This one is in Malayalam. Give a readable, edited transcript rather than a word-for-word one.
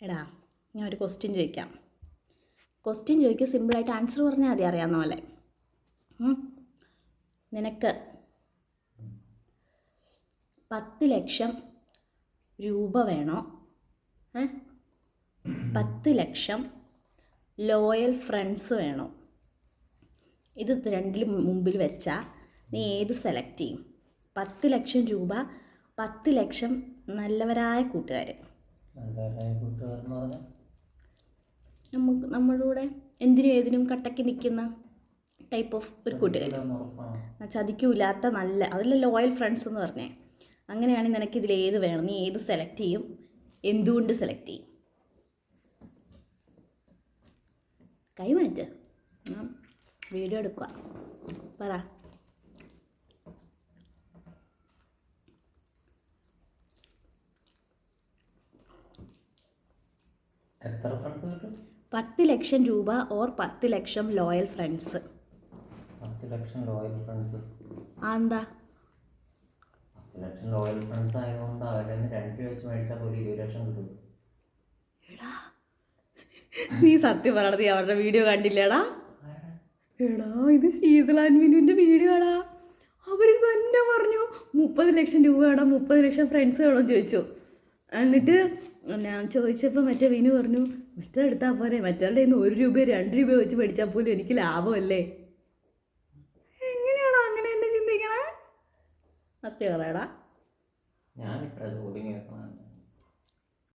എടാ, ഞാൻ ഒരു ക്വസ്റ്റ്യൻ ചോദിക്കാം. ക്വസ്റ്റ്യൻ ചോദിക്കുക, സിമ്പിളായിട്ട് ആൻസർ പറഞ്ഞാൽ മതി, അറിയാവുന്ന പോലെ. നിനക്ക് 10 ലക്ഷം രൂപ വേണോ? 10 ലക്ഷം ലോയൽ ഫ്രണ്ട്സ് വേണോ? ഇത് രണ്ടിലും മുമ്പിൽ വെച്ചാൽ നീ ഏത് സെലക്ട് ചെയ്യും? 10 ലക്ഷം രൂപ, 10 ലക്ഷം നല്ലവരായ കൂട്ടുകാർ. നമ്മുടെ കൂടെ എന്തിനും ഏതിനും കട്ടയ്ക്ക് നിൽക്കുന്ന ടൈപ്പ് ഓഫ് ഒരു കൂട്ടുകാർ, ചതിക്കൂലാത്ത നല്ല, അതല്ല ലോയൽ ഫ്രണ്ട്സ് എന്ന് പറഞ്ഞേ. അങ്ങനെയാണെങ്കിൽ നിനക്ക് ഇതിൽ ഏത് വേണം? നീ ഏത് സെലക്ട് ചെയ്യും? എന്തുകൊണ്ട് സെലക്ട് ചെയ്യും? കൈമാറ്റ്, വീഡിയോ എടുക്കുക, പറ. എത്ര ഫ്രണ്ട്സ് കിട്ടും? 10 ലക്ഷം രൂപ or 10 lakh loyal friends. 10 lakh loyal friends. എന്താ 10 ലക്ഷം ലോയൽ ഫ്രണ്ട്സ് ആയതുകൊണ്ട് അവരെ 2 രൂപ വെച്ച് മേടിച്ചാൽ പോലും 20 ലക്ഷം കിട്ടും. എടാ, നീ സത്യം പറയണത് അവരുടെ വീഡിയോ കണ്ടില്ലേടാ? എടാ, ഇത് ശീതളാൻവിനുവിൻ്റെ വീഡിയോ ആടാ. അവർ തന്നെ പറഞ്ഞു 30 ലക്ഷം രൂപ വേണം, 30 ലക്ഷം ഫ്രണ്ട്സ് വേണം ചോദിച്ചു. എന്നിട്ട് ഞാൻ ചോദിച്ചപ്പോൾ മറ്റേ വിനു പറഞ്ഞു, മറ്റേ എടുത്താൽ പോരെ, മറ്റവരുടെ കയ്യിൽ നിന്ന് 1 രൂപ 2 രൂപ വെച്ച് മേടിച്ചാൽ പോലും എനിക്ക് ലാഭമല്ലേ. എങ്ങനെയാണോ അങ്ങനെ എന്നെ ചിന്തിക്കണേ? സത്യം പറയടാ. ഞാനിപ്പോഴത് ഓടിങ്ങി വെക്കണം.